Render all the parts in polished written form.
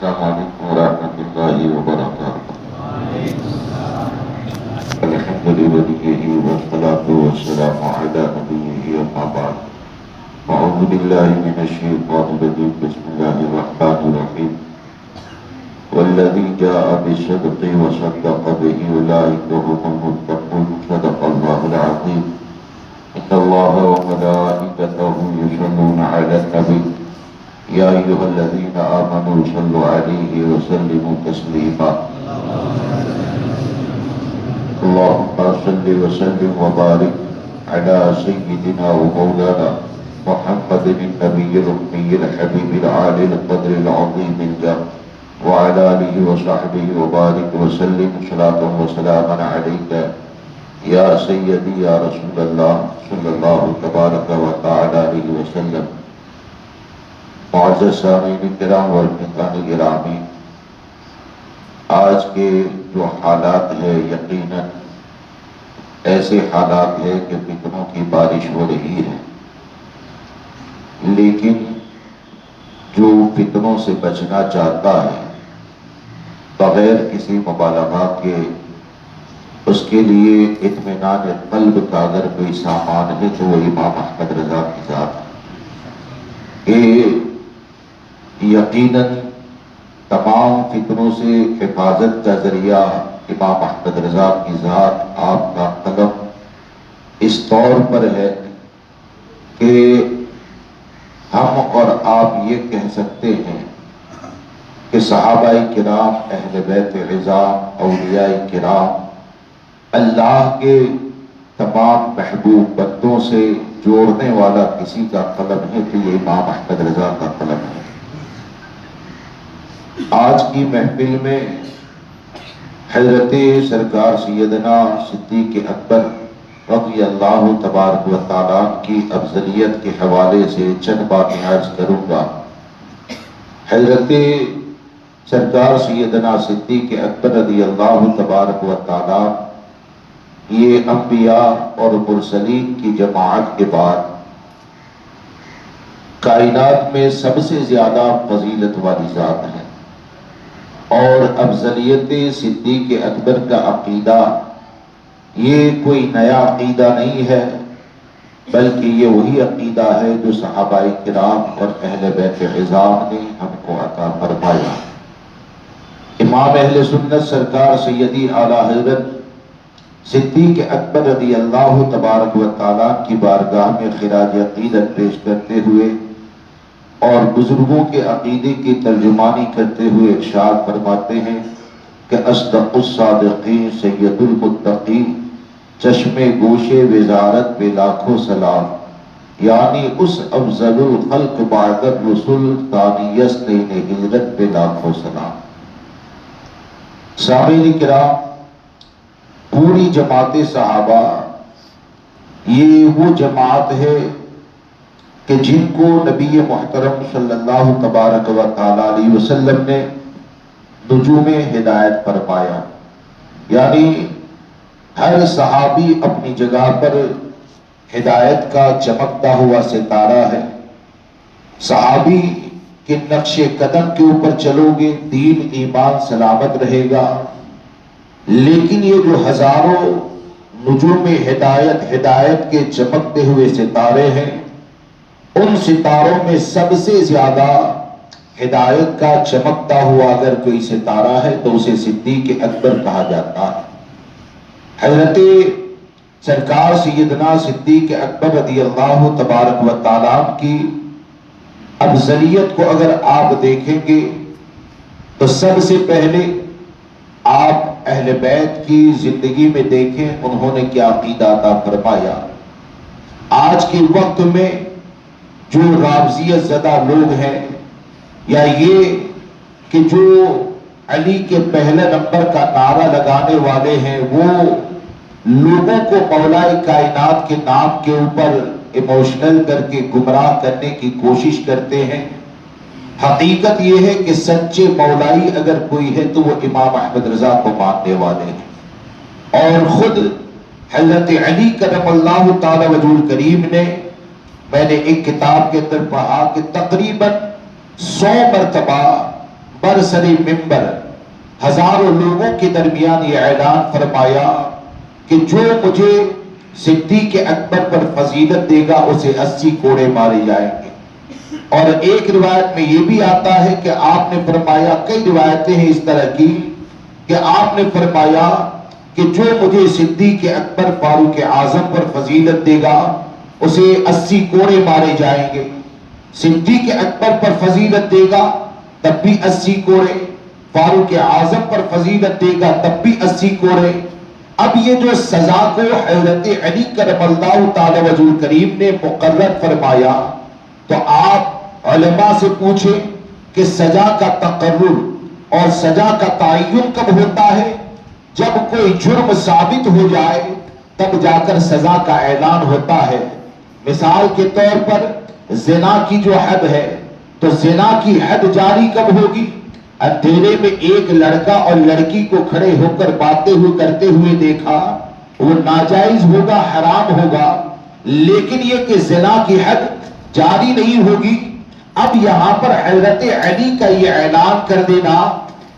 السلام علیکم ورحمۃ اللہ وبرکاتہ۔ الحمد للہ والصلاة والسلام علی نبیہ اما بعد۔ اعوذ باللہ من الشیطان الرجیم، بسم اللہ الرحمن الرحیم۔ والذی جاء بالصدق وصدق به اولئک هم المتقون، صدق اللہ العظیم۔ ان اللہ وملائکتہ یصلون علی النبی یا ایھا الذین آمنوا صلوا علیہ وسلموا تسلیما۔ اللهم صل وسلم وبارك على سيدنا ومولانا محمد النبي الأمي الحبيب العالي القدر العظيم الجاه وعلى آله وصحبه وبارك وسلم صلاة وسلاما عليك يا سيدي يا رسول الله صلى الله تبارك وتعالى عليه وسلم۔ معزز سامعین کرام والمتقین گرامی، آج کے جو حالات ہے یقیناً ایسے حالات ہے کہ فتنوں کی بارش ہو رہی ہے، لیکن جو فتنوں سے بچنا چاہتا ہے بغیر کسی مبالغہ کے، اس کے لیے اطمینان قلب کا اگر کوئی سامان ہے تو وہ امام احمد رضا کی ذات ہے۔ یقیناً تمام فتنوں سے حفاظت کا ذریعہ امام احمد رضا کی ذات، آپ کا قدم اس طور پر ہے کہ ہم اور آپ یہ کہہ سکتے ہیں کہ صحابہ کرام، اہل بیت عظام، اولیاء کرام، اللہ کے تمام محبوب بندوں سے جوڑنے والا کسی کا قلم ہے تو یہ امام احمد رضا کا قلم ہے۔ آج کی محفل میں حضرت سرکار سیدنا صدیق اکبر رضی اللہ تبارک و تعالیٰ کی افضلیت کے حوالے سے چند باتیں عرض کروں گا۔ حضرت سرکار سیدنا صدیق اکبر رضی اللہ تبارک و تعالیٰ یہ انبیاء اور مرسلین کی جماعت کے بعد کائنات میں سب سے زیادہ فضیلت والی ذات ہے، اور افضلیت صدیق اکبر کا عقیدہ یہ کوئی نیا عقیدہ نہیں ہے، بلکہ یہ وہی عقیدہ ہے جو صحابہ کرام اور اہل بیت عظام نے ہم کو عطا فرمایا۔ امام اہل سنت سرکار سیدی اعلیٰ حضرت صدیق اکبر رضی اللہ تبارک و تعالیٰ کی بارگاہ میں خراج عقیدت پیش کرتے ہوئے اور بزرگوں کے عقیدے کی ترجمانی کرتے ہوئے ارشاد فرماتے ہیں کہ اصدق الصادقین سید المتقین، چشم گوش وزارت پہ لاکھوں سلام، یعنی اس افضل الخلق بعد الرسل ثانی سنین ہجرت پہ لاکھوں سلام۔ سامعین کرام، پوری جماعت صحابہ یہ وہ جماعت ہے کہ جن کو نبی محترم صلی اللہ تبارک و تعالی علیہ وسلم نے نجوم ہدایت فرمایا، یعنی ہر صحابی اپنی جگہ پر ہدایت کا چمکتا ہوا ستارہ ہے۔ صحابی کے نقش قدم کے اوپر چلو گے دین ایمان سلامت رہے گا، لیکن یہ جو ہزاروں نجوم ہدایت کے چمکتے ہوئے ستارے ہیں، ان ستاروں میں سب سے زیادہ ہدایت کا چمکتا ہوا اگر کوئی ستارہ ہے تو اسے صدیق اکبر کہا جاتا ہے۔ حضرت سرکار سیدنا صدیق اکبر رضی اللہ تبارک و تعالیٰ کی افضلیت کو اگر آپ دیکھیں گے تو سب سے پہلے آپ اہل بیت کی زندگی میں دیکھیں انہوں نے کیا عقیدہ عطا فرمایا۔ آج کے وقت میں جو رافضیت زدہ لوگ ہیں، یا یہ کہ جو علی کے پہلے نمبر کا نعرہ لگانے والے ہیں، وہ لوگوں کو مولائے کائنات کے نام کے اوپر ایموشنل کر کے گمراہ کرنے کی کوشش کرتے ہیں۔ حقیقت یہ ہے کہ سچے مولائی اگر کوئی ہے تو وہ امام احمد رضا کو ماننے والے ہیں، اور خود حضرت علی کرم اللہ تعالی وجہ الکریم نے، میں نے ایک کتاب کے اندر پڑھا کہ تقریباً 100 مرتبہ برسر منبر ہزاروں لوگوں کے درمیان یہ اعلان فرمایا کہ جو مجھے صدیق اکبر پر فضیلت دے گا اسے 80 کوڑے مارے جائیں گے۔ اور ایک روایت میں یہ بھی آتا ہے کہ آپ نے فرمایا، کئی روایتیں ہیں اس طرح کی، کہ آپ نے فرمایا کہ جو مجھے صدیق اکبر فاروق اعظم پر فضیلت دے گا اسے 80 کوڑے مارے جائیں گے۔ صدیق اکبر پر فضیلت دے گا تب بھی 80 کوڑے، فاروق اعظم پر فضیلت دے گا تب بھی 80 کوڑے۔ اب یہ جو سزا کو حضرت علی کرم اللہ تعالی وجہ کریم نے مقرر فرمایا، تو آپ علماء سے پوچھیں کہ سزا کا تقرر اور سزا کا تعین کب ہوتا ہے؟ جب کوئی جرم ثابت ہو جائے تب جا کر سزا کا اعلان ہوتا ہے۔ مثال کے طور پر زنا کی جو حد ہے، تو زنا کی حد جاری کب ہوگی؟ اندھیرے میں ایک لڑکا اور لڑکی کو کھڑے ہو کر باتیں کرتے ہوئے دیکھا، وہ ناجائز ہوگا، حرام ہوگا، لیکن یہ کہ زنا کی حد جاری نہیں ہوگی۔ اب یہاں پر حضرت علی کا یہ اعلان کر دینا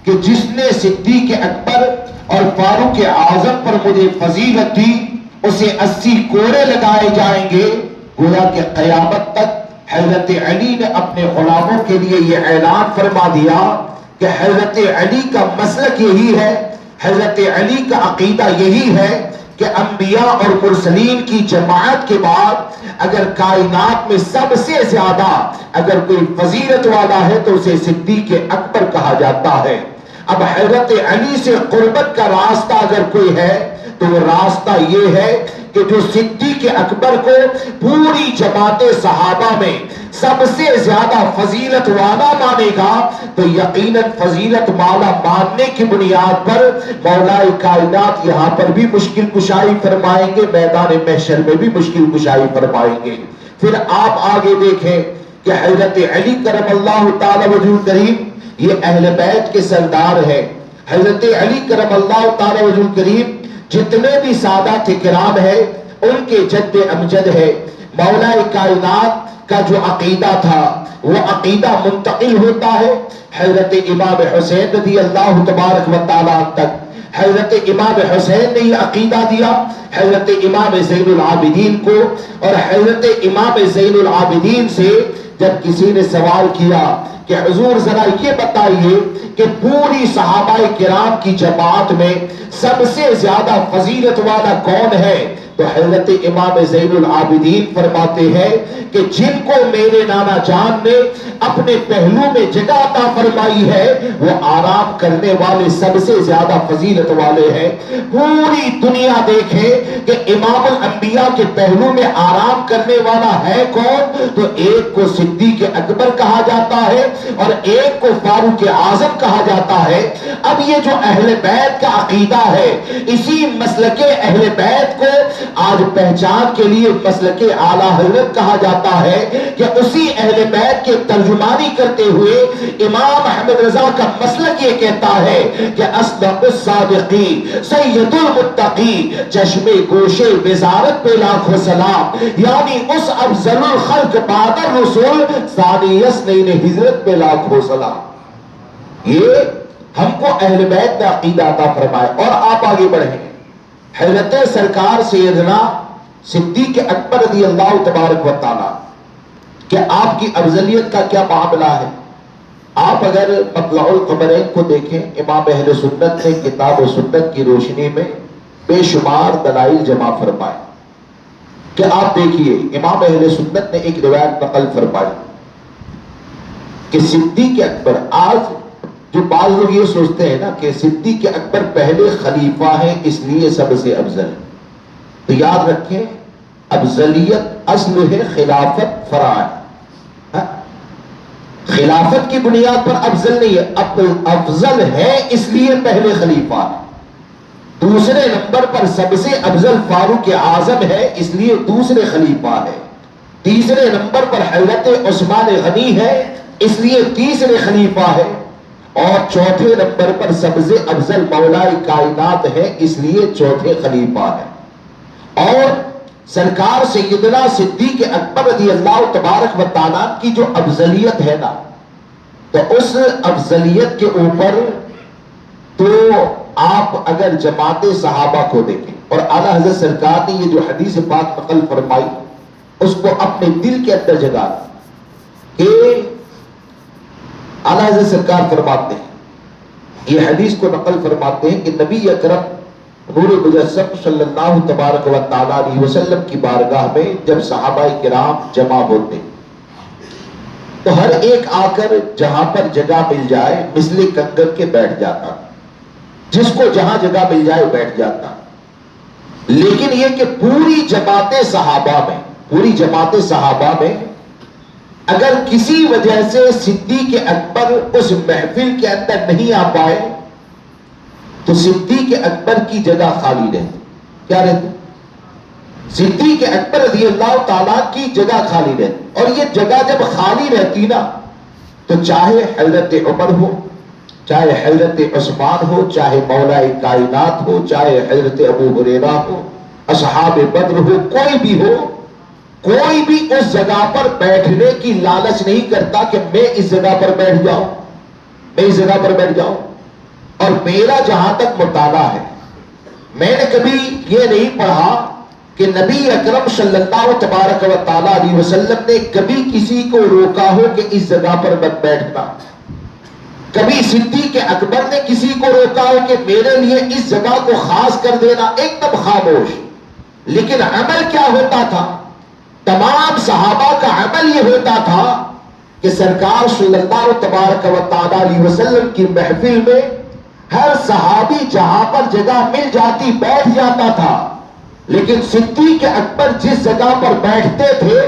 کہ جس نے صدیق اکبر اور فاروق اعظم پر مجھے فضیلت دی اسے 80 کوڑے لگائے جائیں گے، گویا کہ قیامت تک حضرت علی نے اپنے غلاموں کے لیے یہ اعلان فرما دیا کہ حضرت علی کا مسلک یہی ہے، حضرت علی کا عقیدہ یہی ہے کہ انبیاء اور مرسلین کی جماعت کے بعد اگر کائنات میں سب سے زیادہ اگر کوئی فضیلت والا ہے تو اسے صدیق اکبر کہا جاتا ہے۔ اب حضرت علی سے قربت کا راستہ اگر کوئی ہے تو وہ راستہ یہ ہے کہ جو صدیق اکبر کو پوری جماعت صحابہ میں سب سے زیادہ فضیلت والا مانے گا، تو یقیناً فضیلت والا ماننے کی بنیاد پر مولا کائنات یہاں پر بھی مشکل کشائی فرمائیں گے، میدان محشر میں بھی مشکل کشائی فرمائیں گے۔ پھر آپ آگے دیکھیں کہ حضرت علی کرم اللہ تعالی وجہ کریم یہ اہل بیت کے سردار ہے۔ حضرت علی کرم اللہ تعالی وجہ کریم جتنے بھی سادات کرام ہے ان کے جد امجد ہے۔ مولا کائنات کا جو عقیدہ تھا وہ عقیدہ منتقل ہوتا ہے حضرت امام حسین رضی اللہ تبارک و تعالیٰ تک۔ حضرت امام حسین نے یہ عقیدہ دیا حضرت امام زین العابدین کو، اور حضرت امام زین العابدین سے جب کسی نے سوال کیا کہ حضور ذرا یہ بتائیے کہ پوری صحابہ کرام کی جماعت میں سب سے زیادہ فضیلت والا کون ہے، تو حضرت امام زین العابدین فرماتے ہیں کہ جن کو میرے نانا جان نے اپنے پہلو میں جگہ عطا فرمائی ہے وہ آرام کرنے والے سب سے زیادہ فضیلت والے ہیں۔ پوری دنیا دیکھے کہ امام الانبیاء کے پہلو میں آرام کرنے والا ہے کون، تو ایک کو صدیق اکبر کہا جاتا ہے اور ایک کو فاروق اعظم کہا جاتا ہے۔ اب یہ جو اہل بیت کا عقیدہ ہے، اسی مسلک اہل بیت کو آج پہچان کے لیے مسلک اعلیٰ حضرت کہا جاتا ہے، کہ اسی اہل بیت کے ترجمانی کرتے ہوئے امام احمد رضا کا مسلک یہ کہتا ہے کہ اصدق الصادقی سید المتقی چشم گوشے وزارت پہ لاکھوں سلام، یعنی اس افضل الخلق بعد الرسول ثانی اثنین ہجرت پہ لاکھوں سلام۔ یہ ہم کو اہل بیت کا عقیدہ عطا فرمائے۔ اور آپ آگے بڑھیں، حضرت سرکار سیدنا صدیق اکبر رضی اللہ تبارک و تعالی کہ آپ کی افضلیت کا کیا معاملہ ہے۔ آپ اگر مطلع القمرین کو دیکھیں، امام اہل سنت نے کتاب و سنت کی روشنی میں بے شمار دلائل جمع فرمائے کہ آپ دیکھیے امام اہل سنت نے ایک روایت نقل فرمائی کہ صدیق اکبر، آج جو بعض لوگ یہ سوچتے ہیں نا کہ صدیق اکبر پہلے خلیفہ ہیں اس لیے سب سے افضل ہے، تو یاد رکھیں افضلیت اصل ہے، خلافت فرع ہے۔ خلافت کی بنیاد پر افضل نہیں ہے، افضل ہے اس لیے پہلے خلیفہ ہے۔ دوسرے نمبر پر سب سے افضل فاروق اعظم ہے اس لیے دوسرے خلیفہ ہے۔ تیسرے نمبر پر حضرت عثمان غنی ہے اس لیے تیسرے خلیفہ ہے۔ اور چوتھے نمبر پر سب سے افضل مولا کائنات ہے اس لیے چوتھے خلیفہ ہے۔ اور سرکار سیدنا صدیق اکبر رضی اللہ تبارک و تعالیٰ کی جو افضلیت ہے نا، تو اس افضلیت کے اوپر تو آپ اگر جماعت صحابہ کو دیکھیں اور اعلیٰ حضرت سرکار نے یہ جو حدیث پاک نقل فرمائی اس کو اپنے دل کے اندر جگا کہ اعلیٰ حضرت سرکار فرماتے ہیں، یہ حدیث کو نقل فرماتے ہیں کہ نبی اکرم نور مجسم صلی اللہ تبارک و تعالیٰ علیہ وسلم کی بارگاہ میں جب صحابہ کرام جمع ہوتے تو ہر ایک آ کر جہاں پر جگہ مل جائے مثل کنگر کے بیٹھ جاتا، جس کو جہاں جگہ مل جائے بیٹھ جاتا. لیکن یہ کہ پوری جماعت صحابہ میں اگر کسی وجہ سے صدیق اکبر اس محفل کے اندر نہیں آ پائے تو صدیق اکبر کی جگہ خالی رہتی. کیا رہتی؟ صدیق اکبر رضی اللہ تعالیٰ کی جگہ خالی رہتی. اور یہ جگہ جب خالی رہتی نا تو چاہے حضرت عمر ہو، چاہے حضرت عثمان ہو، چاہے مولا کائنات ہو، چاہے حضرت ابو ہریرہ ہو، اصحاب بدر ہو، کوئی بھی اس جگہ پر بیٹھنے کی لالچ نہیں کرتا کہ میں اس جگہ پر بیٹھ جاؤں. اور میرا جہاں تک مطالعہ ہے، میں نے کبھی یہ نہیں پڑھا کہ نبی اکرم صلی اللہ تبارک و تعالیٰ علیہ وسلم نے کبھی کسی کو روکا ہو کہ اس جگہ پر مت بیٹھنا. کبھی صدیق اکبر نے کسی کو روکا ہو کہ میرے لیے اس جگہ کو خاص کر دینا، ایک دم خاموش. لیکن عمل کیا ہوتا تھا؟ تمام صحابہ کا عمل یہ ہوتا تھا کہ سرکار صلی اللہ تبارک و تعالیٰ علیہ وسلم کی محفل میں ہر صحابی جہاں پر جگہ مل جاتی بیٹھ جاتا تھا. لیکن صدیق اکبر جس جگہ پر بیٹھتے تھے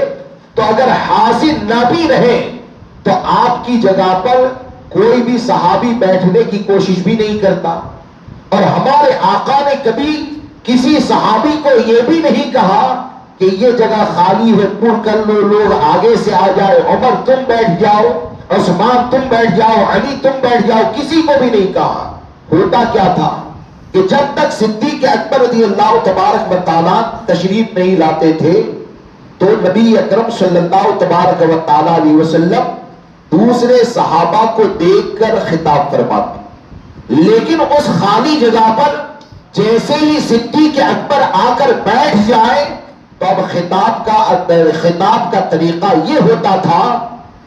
تو اگر حاضر نہ بھی رہے تو آپ کی جگہ پر کوئی بھی صحابی بیٹھنے کی کوشش بھی نہیں کرتا. اور ہمارے آقا نے کبھی کسی صحابی کو یہ بھی نہیں کہا کہ یہ جگہ خالی ہے، پر کر لو، لوگ آگے سے آ جائے، عمر تم بیٹھ جاؤ، عثمان تم بیٹھ جاؤ، علی تم بیٹھ جاؤ. کسی کو بھی نہیں کہا. ہوتا کیا تھا کہ جب تک صدیق اکبر رضی اللہ تبارک و تعالیٰ تشریف نہیں لاتے تھے تو نبی اکرم صلی اللہ تبارک و تعالیٰ علیہ وسلم دوسرے صحابہ کو دیکھ کر خطاب فرماتے. لیکن اس خالی جگہ پر جیسے ہی صدیق اکبر آ کر بیٹھ جائے تو اب خطاب کا طریقہ یہ ہوتا تھا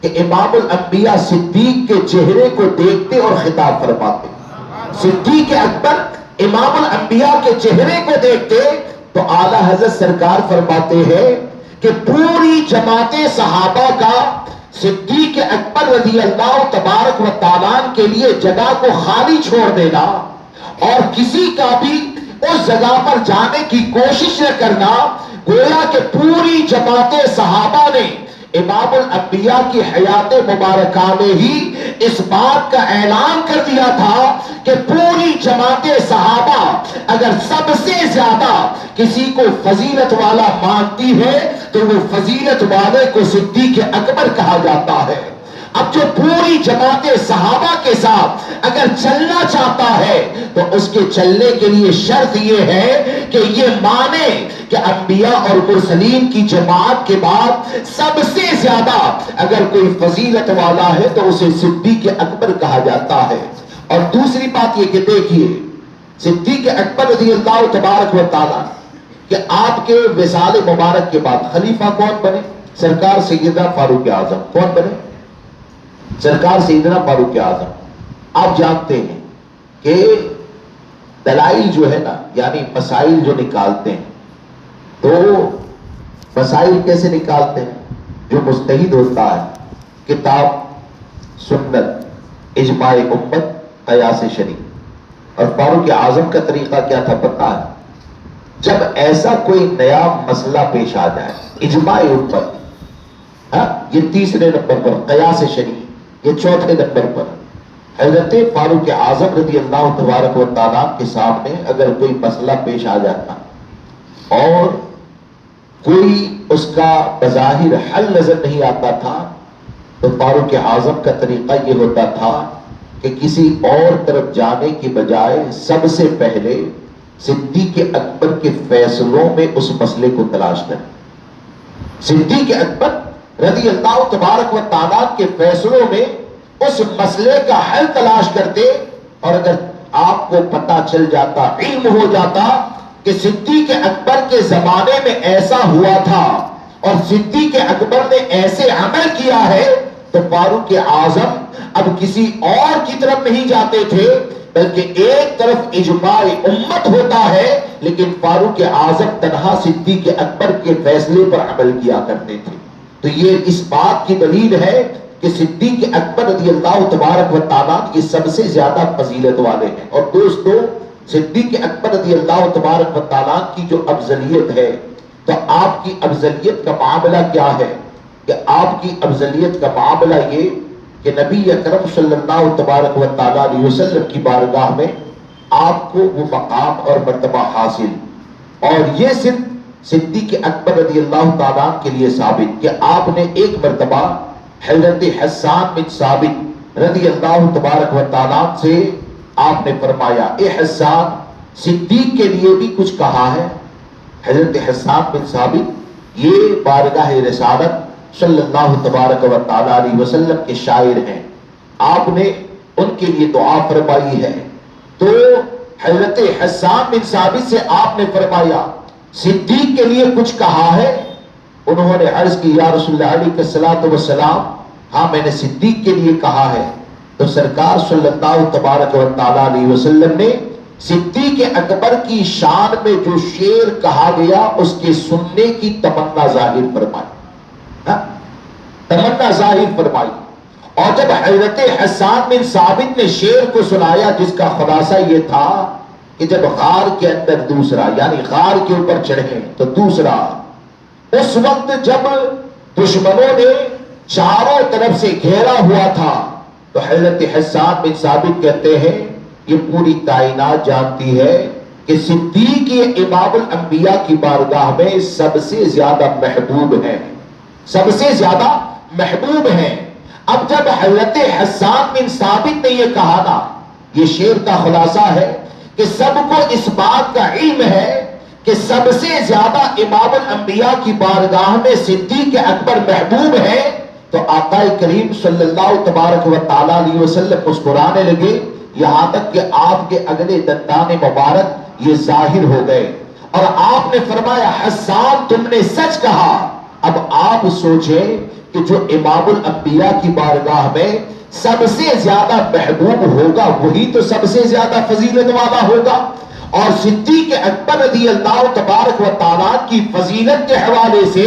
کہ امام الانبیاء صدیق کے چہرے کو دیکھتے اور خطاب فرماتے. صدیق اکبر امام الانبیاء کے چہرے کو دیکھتے تو اعلیٰ حضرت سرکار فرماتے ہیں کہ پوری جماعت صحابہ کا صدیق اکبر رضی اللہ تبارک و تعالیٰ کے لیے جگہ کو خالی چھوڑ دینا اور کسی کا بھی اس جگہ پر جانے کی کوشش نہ کرنا، گویا کہ پوری جماعت صحابہ نے امام الانبیاء کی حیات مبارکہ میں ہی اس بات کا اعلان کر دیا تھا کہ پوری جماعت صحابہ اگر سب سے زیادہ کسی کو فضیلت والا مانتی ہے تو وہ فضیلت والے کو صدیق اکبر کہا جاتا ہے. اب جو پوری جماعت صحابہ کے ساتھ اگر چلنا چاہتا ہے تو اس کے چلنے کے لیے شرط یہ ہے کہ یہ مانے کہ انبیاء اور مرسلین کی جماعت کے بعد سب سے زیادہ اگر کوئی فضیلت والا ہے تو اسے صدیق اکبر کہا جاتا ہے. اور دوسری بات یہ کہ دیکھیے صدیق اکبر رضی اللہ تبارک و تعالیٰ کہ آپ کے وصال مبارک کے بعد خلیفہ کون بنے؟ سرکار سیدنا فاروق اعظم. کون بنے؟ سرکار سیدنا فاروق اعظم. آپ جانتے ہیں کہ دلائل جو ہے نا یعنی مسائل جو نکالتے ہیں تو مسائل کیسے نکالتے ہیں؟ جو مجتہد ہوتا ہے کتاب، سنت، اجماع امت، قیاس شرعی. اور فاروق اعظم کا طریقہ کیا تھا پتہ ہے؟ جب ایسا کوئی نیا مسئلہ پیش آ جائے، اجماع امت یہ تیسرے نمبر پر، قیاس شرعی یہ چوتھے نمبر پر، حضرت فاروق اعظم رضی اللہ تبارک و تعالیٰ کے سامنے اگر کوئی مسئلہ پیش آ جاتا اور کوئی اس کا بظاہر حل نظر نہیں آتا تھا تو فاروق اعظم کا طریقہ یہ ہوتا تھا کہ کسی اور طرف جانے کی بجائے سب سے پہلے صدیق اکبر کے فیصلوں میں اس مسئلے کو تلاش کریں. صدیق اکبر رضی اللہ تبارک و تعالیٰ کے فیصلوں میں اس مسئلے کا حل تلاش کرتے، اور اگر آپ کو پتہ چل جاتا، علم ہو جاتا کہ صدیق اکبر کے زمانے میں ایسا ہوا تھا اور صدیق اکبر نے ایسے عمل کیا ہے، تو فاروق اعظم اب کسی اور کی طرف نہیں جاتے تھے، بلکہ ایک طرف اجماع امت ہوتا ہے، لیکن فاروق اعظم تنہا صدیق اکبر کے فیصلے پر عمل کیا کرتے تھے۔ تو یہ اس بات کی دلیل ہے کہ صدیق اکبر رضی اللہ تبارک و تعالیٰ یہ سب سے زیادہ فضیلت والے ہیں۔ اور دوستو، صدیق اکبر رضی اللہ تبارک و تعالیٰ کی جو افضلیت ہے، تو آپ کی افضلیت کا معاملہ کیا ہے؟ کہ آپ کی افضلیت کا معاملہ یہ کہ نبی اکرم صلی اللہ تبارک و تعالیٰ علیہ وسلم کی بارگاہ میں آپ کو وہ مقام اور مرتبہ حاصل، اور یہ صرف صدیق اکبر رضی اللہ تعالیٰ کے لیے ثابت کہ آپ نے ایک مرتبہ حضرت حسان بن ثابت رضی اللہ تبارک و تعالیٰ سے آپ نے فرمایا، اے حسان، صدیق کے لیے بھی کچھ کہا ہے؟ حضرت حسان بن ثابت یہ بارگاہ رسالت صلی اللہ تبارک و تعالیٰ علیہ وسلم کے شاعر ہیں، آپ نے ان کے لیے دعا فرمائی ہے۔ تو حضرت حسان بن ثابت سے آپ نے فرمایا، صدیق کے لیے کچھ کہا ہے؟ انہوں نے عرض کی، یا رسول اللہ علیہ الصلوۃ والسلام، ہاں میں نے صدیق کے لیے کہا ہے۔ تو سرکار صلی اللہ تبارک و تعالیٰ علیہ وسلم نے صدیق اکبر کی شان میں جو شعر کہا گیا اس کے سننے کی تمنا ظاہر فرمائی، تمنا ظاہر فرمائی۔ اور جب حضرت حسان بن ثابت نے شعر کو سنایا، جس کا خلاصہ یہ تھا کہ جب غار کے اندر دوسرا، یعنی غار کے اوپر چڑھے تو دوسرا، اس وقت جب دشمنوں نے چاروں طرف سے گھیرا ہوا تھا، تو حضرت حسان بن ثابت کہتے ہیں یہ پوری کائنات جانتی ہے کہ صدیق امام الانبیاء کی بارگاہ میں سب سے زیادہ محبوب ہیں، سب سے زیادہ محبوب ہیں۔ اب جب حضرت حسان بن ثابت نے یہ کہا نا، یہ شعر کا خلاصہ ہے کہ سب کو اس بات کا علم ہے کہ سب سے زیادہ امام الانبیاء کی بارگاہ میں صدیق اکبر محبوب ہے، تو آقا کریم صلی اللہ تبارک و تعالیٰ علیہ وسلم مسکرانے لگے، یہاں تک کہ آپ کے اگلے دندان مبارک یہ ظاہر ہو گئے، اور آپ نے فرمایا، حسان تم نے سچ کہا۔ اب آپ سوچیں کہ جو امام الانبیاء کی بارگاہ میں سب سے زیادہ محبوب ہوگا وہی تو سب سے زیادہ فضیلت والا ہوگا، اور صدیق اکبر رضی اللہ تبارک و تعالیٰ کی فضیلت کے حوالے سے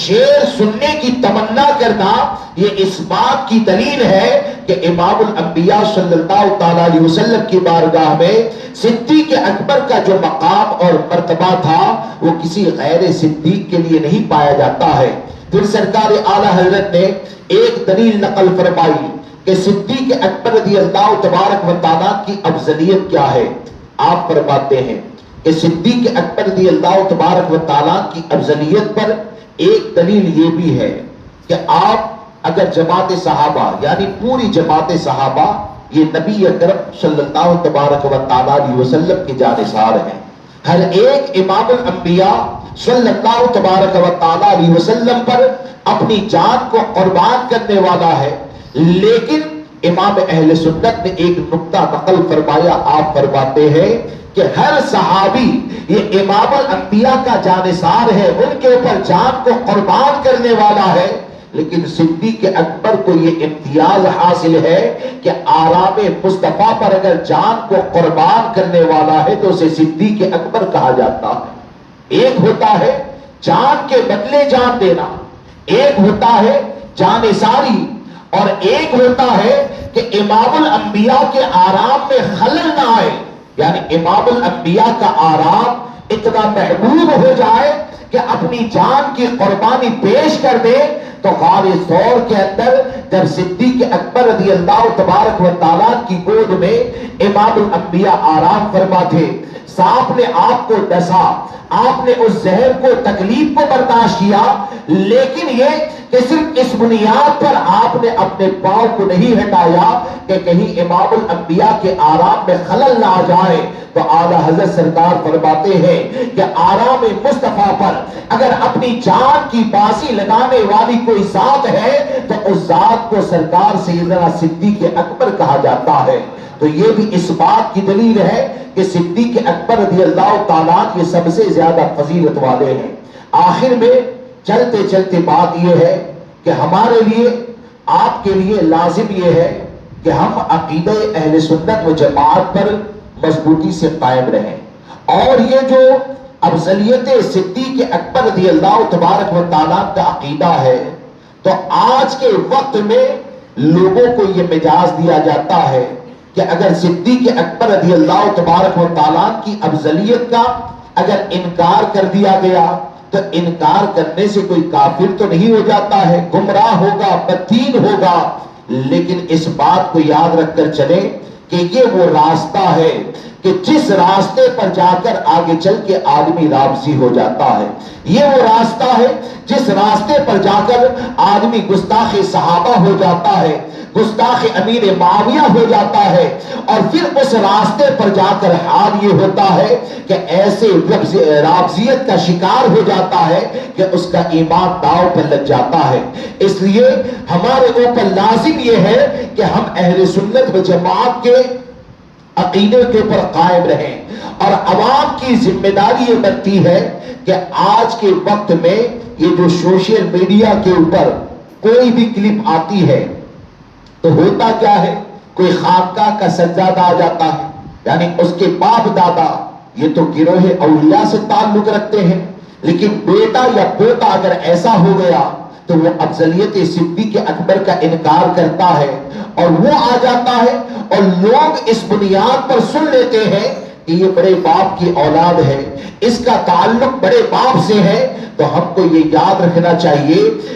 شعر سننے کی تمنا کرنا، یہ اس بات کی دلیل ہے کہ امام الانبیاء صلی اللہ تعالیٰ علیہ وسلم کی بارگاہ میں صدیق اکبر کا جو مقام اور مرتبہ تھا وہ کسی غیر صدیق کے لیے نہیں پایا جاتا ہے۔ پھر سرکار اعلیٰ حضرت نے ایک دلیل نقل فرمائی کہ صدیق اکبر رضی اللہ تبارک و تعالیٰ کی افضلیت کیا ہے۔ آپ فرماتے ہیں کہ صدیق اکبر رضی اللہ تبارک و تعالیٰ کی افضلیت پر ایک دلیل یہ بھی ہے کہ آپ اگر جماعت صحابہ، یعنی پوری جماعت صحابہ، یہ نبی اکرم صلی اللہ تبارک و تعالیٰ علیہ وسلم کے جانثار ہیں، ہر ایک امام الانبیاء صلی اللہ تبارک و تعالیٰ علیہ وسلم پر اپنی جان کو قربان کرنے والا ہے، لیکن امام اہل سنت نے ایک نقطہ نقل فرمایا۔ آپ فرماتے ہیں کہ ہر صحابی یہ امام الانبیاء کا جانثار ہے، ان کے اوپر جان کو قربان کرنے والا ہے، لیکن صدیق اکبر کو یہ امتیاز حاصل ہے کہ آرام مصطفیٰ پر اگر جان کو قربان کرنے والا ہے تو اسے صدیق اکبر کہا جاتا ہے۔ ایک ہوتا ہے جان کے بدلے جان دینا، ایک ہوتا ہے جانثاری، اور ایک ہوتا ہے کہ امام الانبیاء کے آرام میں خلل نہ آئے، یعنی امام الانبیاء کا آرام اتنا محبوب ہو جائے کہ اپنی جان کی قربانی پیش کر دے۔ تو غار ثور کے اندر جب صدیق اکبر رضی اللہ تبارک و تعالیٰ کی گود میں امام الانبیاء آرام فرما تھے، سانپ نے آپ کو ڈسا، آپ نے اس زہر کو، تکلیف کو برداشت کیا، لیکن یہ کہ صرف اس بنیاد پر آپ نے اپنے پاؤں کو نہیں ہٹایا کہ کہیں امام الانبیاء کے آرام میں خلل نہ آ جائے، تو اعلیٰ حضرت سرکار فرماتے ہیں کہ آرام مصطفیٰ پر اگر اپنی جان کی باسی لگانے والی کوئی ذات ہے تو اس ذات کو سرکار سیدنا صدیق اکبر کہا جاتا ہے۔ تو یہ بھی اس بات کی دلیل ہے کہ صدیق اکبر رضی اللہ تعالیٰ یہ سب سے زیادہ فضیلت والے ہیں۔ آخر میں چلتے چلتے بات یہ ہے کہ ہمارے لیے، آپ کے لیے لازم یہ ہے کہ ہم عقیدہ اہل سنت و جماعت پر مضبوطی سے قائم رہیں، اور یہ جو افضلیت صدیق اکبر رضی اللہ تبارک و تعالیٰ کا عقیدہ ہے، تو آج کے وقت میں لوگوں کو یہ مجاز دیا جاتا ہے کہ اگر صدیق اکبر رضی اللہ تبارک و تعالیٰ کی افضلیت کا اگر انکار کر دیا گیا تو انکار کرنے سے کوئی کافر تو نہیں ہو جاتا ہے، گمراہ ہوگا، بددین ہوگا، لیکن اس بات کو یاد رکھ کر چلیں کہ یہ وہ راستہ ہے کہ جس راستے پر جا کر آگے چل کے آدمی رابضی ہو جاتا ہے، یہ وہ راستہ ہے جس راستے پر جا کر آدمی گستاخ صحابہ ہو جاتا ہے، گستاخ امیر معاویہ ہو جاتا ہے، اور پھر اس راستے پر جا کر حال یہ ہوتا ہے کہ ایسے رابضیت کا شکار ہو جاتا ہے کہ اس کا ایمان داؤ پر لگ جاتا ہے۔ اس لیے ہمارے اوپر لازم یہ ہے کہ ہم اہل سنت و جماعت کے عقیدے کے اوپر قائم رہیں، اور عوام کی ذمہ داری یہ بنتی ہے کہ آج کے وقت میں یہ جو سوشل میڈیا کے اوپر کوئی بھی کلپ آتی ہے تو ہوتا کیا ہے، کوئی خانقاہ کا سجادہ آ جاتا ہے، یعنی اس کے باپ دادا یہ تو گروہ اولیاء سے تعلق رکھتے ہیں، لیکن بیٹا یا پوتا اگر ایسا ہو گیا تو وہ افضلیت صدیق اکبر کا انکار کرتا ہے، اور وہ آ جاتا ہے، اور لوگ اس بنیاد پر سن لیتے ہیں کہ یہ بڑے باپ کی اولاد ہے، اس کا تعلق بڑے باپ سے ہے۔ تو ہم کو یہ یاد رکھنا چاہیے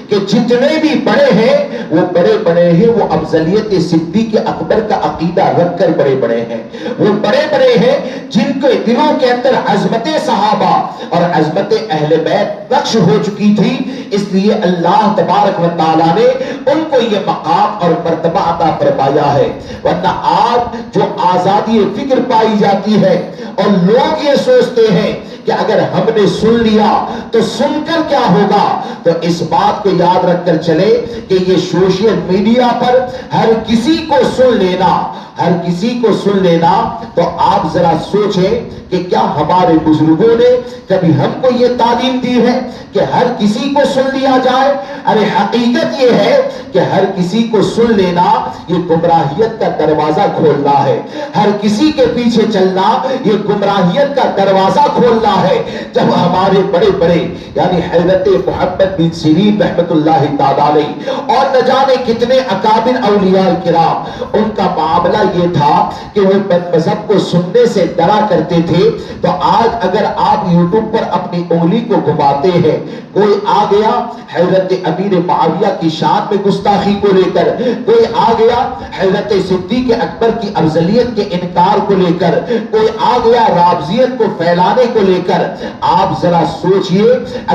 کہ جتنے بھی بڑے ہیں وہ بڑے بڑے ہیں، وہ افضلیت صدیق اکبر کا عقیدہ رکھ کر بڑے بڑے ہیں، وہ بڑے بڑے ہیں جن کے دلوں کے اندر عظمت صحابہ اور عظمت اہل بیت بخش ہو چکی تھی، اس لیے اللہ تبارک و تعالیٰ نے ان کو یہ مقام اور مرتبہ عطا فرمایا ہے۔ ورنہ آج جو آزادی فکر پائی جاتی ہے اور لوگ یہ سوچتے ہیں کہ اگر ہم نے سن لیا تو سن کر کیا ہوگا، تو اس بات کو یاد رکھ کر چلے کہ یہ سوشل میڈیا پر ہر کسی کو سن لینا، ہر کسی کو سن لینا، تو آپ ذرا سوچیں کہ کیا ہمارے بزرگوں نے کبھی ہم کو یہ تعلیم دی ہے کہ ہر کسی کو سن لیا جائے؟ ارے حقیقت یہ ہے کہ ہر کسی کو سن لینا یہ گمراہیت کا دروازہ کھولنا ہے، ہر کسی کے پیچھے چلنا یہ گمراہیت کا دروازہ کھولنا ہے۔ جب ہمارے بڑے بڑے یعنی حضرت محمد بن سیرین رحمت اللہ تعالی علیہ اور نہ جانے کتنے اکابر اولیاء کرام، ان کا معاملہ یہ تھا کہ وہ بد مذہب کو سننے سے ڈرا کرتے تھے۔ تو آج اگر آپ یوٹیوب پر اپنی انگلی کو گھماتے ہیں، کوئی آ گیا حضرت امیر معاویہ کی شان میں گستاخی کو لے کر، کوئی آ گیا حضرت صدیق اکبر کی افضلیت کے انکار کو لے کر، کوئی آ گیا رابضیت کو پھیلانے کو لے کر، آپ ذرا سوچئے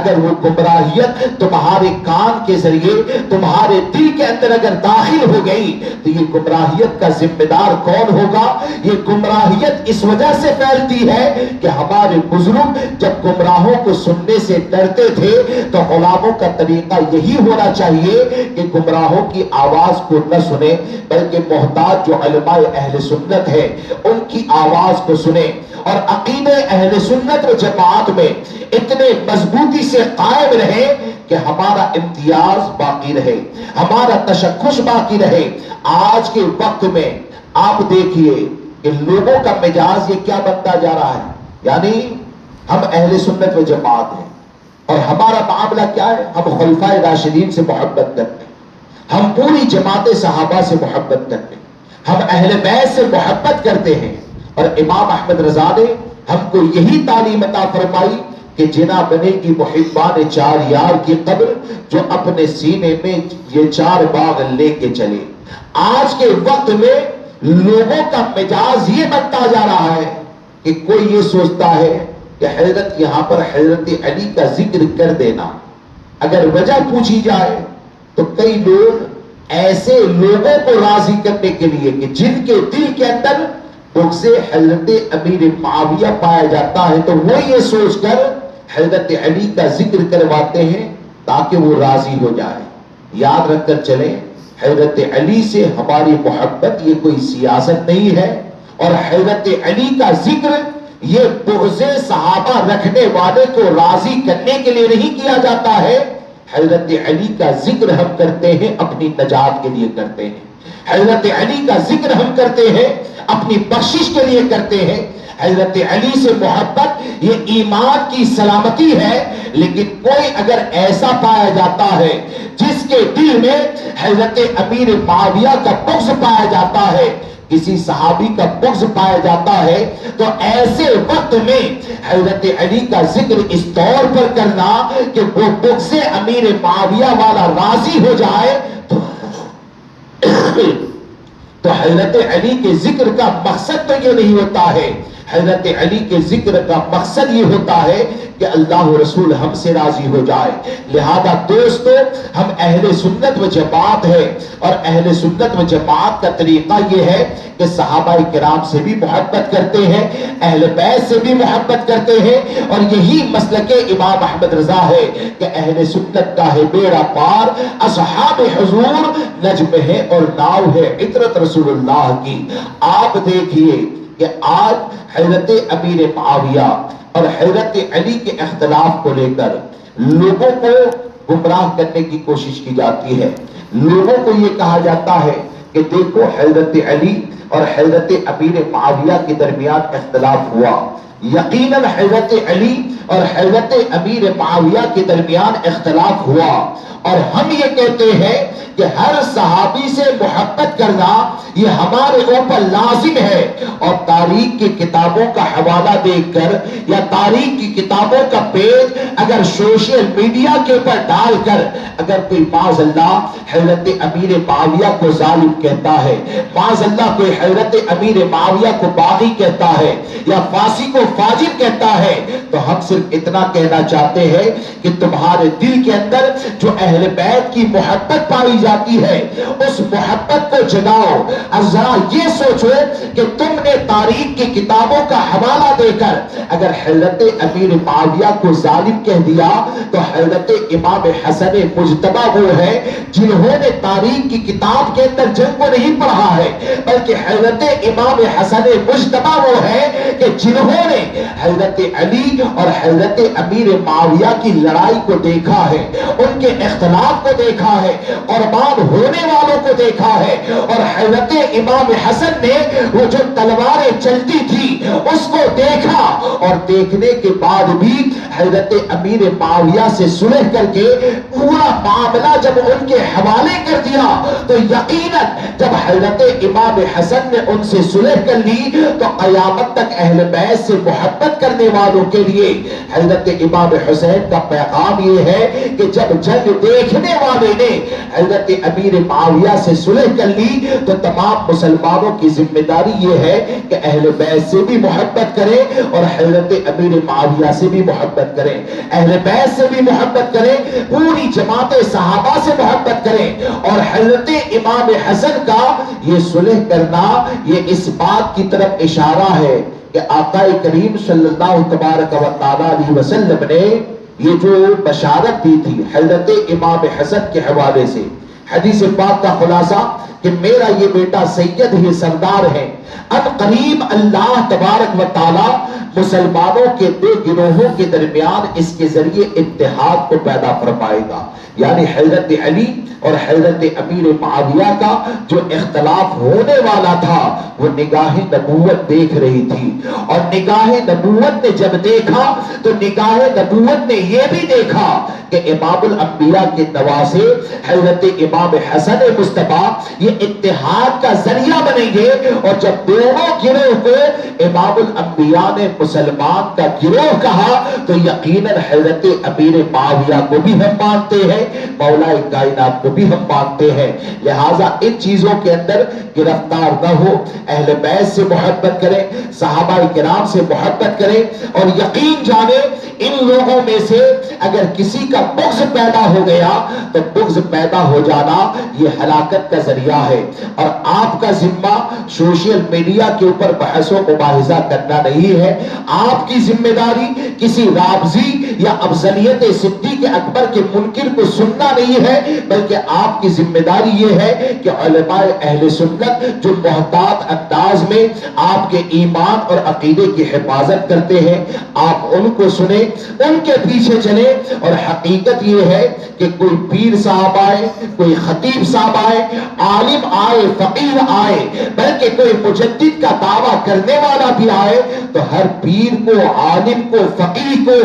اگر وہ گمراہیت تمہارے کان کے ذریعے تمہارے دل کے اندر اگر داخل ہو گئی تو یہ گمراہیت کا ذمہ دار کون ہوگا؟ یہ گمراہیت اس وجہ سے پھیلتی ہے کہ ہمارے بزرگ جب گمراہوں کو سننے سے ڈرتے تھے تو غلاموں کا طریقہ یہی ہونا چاہیے کہ گمراہوں کی آواز کو نہ سنیں، بلکہ محتاج جو علماء اہل سنت ہے ان کی آواز کو سنیں، اور عقیدہ اہل سنت و جماعت میں اتنے مضبوطی سے قائم رہے کہ ہمارا امتیاز باقی رہے، ہمارا تشخص باقی رہے۔ آج کے وقت میں آپ دیکھیے کہ لوگوں کا مزاج یہ کیا بنتا جا رہا ہے، یعنی ہم اہل سنت و جماعت ہیں اور ہمارا معاملہ کیا ہے، ہم خلفائے راشدین سے محبت کرتے ہیں، ہم پوری جماعت صحابہ سے محبت کرتے ہیں، ہم اہل بیت سے محبت کرتے ہیں، اور امام احمد رضا نے ہم کو یہی تعلیم عطا فرمائی کہ جنا بنے گی محبان چار یار کی قبر، جو اپنے سینے میں یہ چار باغ لے کے چلے۔ آج کے وقت میں لوگوں کا مزاج یہ بنتا جا رہا ہے کہ کوئی یہ سوچتا ہے کہ حضرت یہاں پر حضرت علی کا ذکر کر دینا، اگر وجہ پوچھی جائے تو کئی لوگ ایسے لوگوں کو راضی کرنے کے لیے کہ جن کے دل کے اندر بغض حضرت امیر معاویہ پایا جاتا ہے، تو وہ یہ سوچ کر حضرت علی کا ذکر کرواتے ہیں تاکہ وہ راضی ہو جائے۔ یاد رکھ کر چلیں، حضرت علی سے ہماری محبت یہ کوئی سیاست نہیں ہے، اور حضرت علی کا ذکر یہ بغض صحابہ رکھنے والے کو راضی کرنے کے لیے نہیں کیا جاتا ہے۔ حضرت علی کا ذکر ہم کرتے ہیں اپنی نجات کے لیے کرتے ہیں، حضرت علی کا ذکر ہم کرتے ہیں اپنی بخشش کے لیے کرتے ہیں۔ حضرت علی سے محبت یہ ایمان کی سلامتی ہے، لیکن کوئی اگر ایسا پایا جاتا ہے جس کے دل میں حضرت امیر معاویہ کا بغض پایا جاتا ہے، کسی صحابی کا بغض پایا جاتا ہے، تو ایسے وقت میں حضرت علی کا ذکر اس طور پر کرنا کہ وہ بغض امیر معاویہ والا راضی ہو جائے، تو حضرت علی کے ذکر کا مقصد تو یہ نہیں ہوتا ہے۔ حضرت علی کے ذکر کا مقصد یہ ہوتا ہے کہ اللہ و رسول ہم سے راضی ہو جائے۔ لہذا دوستو، ہم اہل سنت و جماعت ہے، اور اہل سنت و جماعت کا طریقہ یہ ہے کہ صحابہ کرام سے بھی محبت کرتے ہیں، اہل بیت سے بھی محبت کرتے ہیں، اور یہی مسلک امام احمد رضا ہے کہ اہل سنت کا ہے بیڑا پار، اصحاب حضور نجم ہے اور ناؤ ہے عطرت رسول اللہ کی۔ آپ دیکھیے کہ آج حضرت امیر معاویہ اور حضرت علی کے اختلاف کو لے کر لوگوں کو گمراہ کرنے کی کوشش کی جاتی ہے۔ لوگوں کو یہ کہا جاتا ہے کہ دیکھو حضرت علی اور حضرت امیر معاویہ کے درمیان اختلاف ہوا، یقیناً حضرت علی اور حضرت امیر معاویہ کے درمیان اختلاف ہوا، اور ہم یہ کہتے ہیں کہ ہر صحابی سے محبت کرنا یہ ہمارے اوپر لازم ہے، اور تاریخ کی کتابوں کا حوالہ دیکھ کر یا تاریخ کی کتابوں کا پیج اگر سوشل میڈیا کے اوپر ڈال کر اگر کوئی معاذ اللہ حضرت امیر معاویہ کو ظالم کہتا ہے، معاذ اللہ کوئی حضرت امیر معاویہ کو باغی کہتا ہے یا فاسق کو فاجر کہتا ہے، تو ہم صرف اتنا کہنا چاہتے ہیں کہ تمہارے دل کے اندر جو اہل بیت کی محبت پائی جاتی ہے اس محبت کو جگاؤ، اور ذرا یہ سوچو کہ تم نے تاریخ کی کتابوں کا حوالہ دے کر اگر حضرت امیر معاویہ کو ظالم کہہ دیا تو حضرت امام حسن مجتبی وہ ہے جنہوں نے تاریخ کی کتاب کے اندر جنگ کو نہیں پڑھا ہے، بلکہ حضرت امام حسن مجتبی وہ ہے کہ جنہوں نے حضرت علی اور حضرت امیر معاویہ کی لڑائی کو دیکھا ہے، ان کے اختلاف کو دیکھا ہے، قربان ہونے والوں کو دیکھا ہے، اور حضرت امام حسن نے وہ جو تلواریں چلتی تھی اس کو دیکھا، اور دیکھنے کے بعد بھی حضرت امیر معاویہ سے صلح کر کے پورا معاملہ جب ان کے حوالے کر دیا، تو یقیناً جب حضرت امام حسن نے ان سے صلح کر لی تو قیامت تک اہل بیت سے محبت کرنے والوں کے لیے حضرت امام حسین کا پیغام یہ ہے کہ جب جنگ دیکھنے والے نے حضرت امیر معاویہ سے صلح کر لی تو تمام مسلمانوں کی ذمہ داری یہ ہے کہ اہل بیت سے بھی محبت کریں اور حضرت امیر معاویہ سے بھی محبت کریں، اہل بیت سے بھی محبت کریں، پوری جماعت صحابہ سے محبت کریں، اور حضرت امام حسن کا یہ صلح کرنا یہ اس بات کی طرف اشارہ ہے کہ آقا کریم صلی اللہ تبارک و تعالی علیہ وسلم نے یہ جو بشارت دی تھی حضرت امام حسن کے حوالے سے، حدیث پاک کا خلاصہ کہ میرا یہ بیٹا سید ہی سردار ہے، اب قریب اللہ تبارک و تعالی مسلمانوں کے دو گروہوں کے درمیان اس کے ذریعے اتحاد کو پیدا فرمائے گا، یعنی حضرت علی اور حضرت امیر معاویہ کا جو اختلاف ہونے والا تھا وہ نگاہ نبوت دیکھ رہی تھی، اور نگاہ نبوت نے جب دیکھا تو نگاہ نبوت نے یہ بھی دیکھا کہ امام الانبیاء کے نواسے حضرت امام حسن مصطفیٰ یہ اتحاد کا ذریعہ بنیں گے، اور جب دونوں گروہ کو امام الانبیاء نے مسلمان کا گروہ کہا تو یقیناً حضرت امیر معاویہ کو بھی ہم مانتے ہیں، مولا کائنات کو بھی ہم مانتے ہیں، لہٰذا ان چیزوں کے اندر گرفتار نہ ہو، اہل بیت سے محبت کریں، صحابہ کرام سے محبت کریں، اور یقین جانے ان لوگوں میں سے اگر کسی کا بغض پیدا ہو گیا تو بغض پیدا ہو جانا یہ ہلاکت کا ذریعہ ہے. اور آپ کا ذمہ سوشل میڈیا کے اوپر بحث و مباحثہ کرنا نہیں ہے. آپ کی ذمہ داری کسی رافضی یا افضلیت صدیق اکبر کے منکر کو سننا نہیں ہے، بلکہ آپ کی ذمہ داری یہ ہے کہ علماء اہل سنت جو محتاط انداز میں آپ کے ایمان اور عقیدے کی حفاظت کرتے ہیں آپ ان کو سنیں، ان کے پیچھے چلیں. اور حقیقت یہ ہے کہ کوئی پیر صاحب آئے، کوئی خطیب صاحب آئے، عالم آئے، فقیر آئے، بلکہ کوئی مجدد کا دعویٰ کرنے والا بھی آئے، تو ہر پیر کو، عالم کو، فقیر کو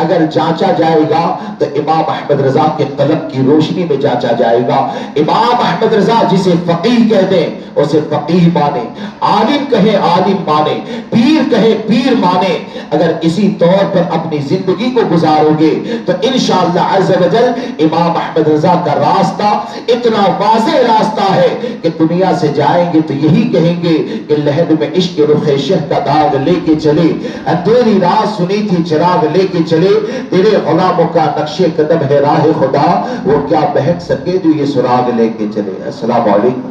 اگر جانچا جائے گا تو امام احمد رضا کے قلم کی روشنی میں جانچا جائے گا. امام احمد رضا جسے فقیر کہہ دیں اسے فقیر مانے، عالم کہے عالم مانے، پیر کہے پیر مانے. اگر اسی طور پر اپنی زندگی کو گزارو گے تو انشاءاللہ عز و جل امام احمد رضا کا راستہ اتنا واضح راستہ ہے کہ دنیا سے جائیں گے تو یہی کہیں گے کہ لہد میں عشق رخ شہ کا داغ لے کے چلے، اندھیری رات سنی تھی چراغ لے کے چلے، تیرے غلاموں کا نقش قدم ہے راہ خدا، وہ کیا بہک سکے جو یہ سراغ لے کے چلے. السلام علیکم.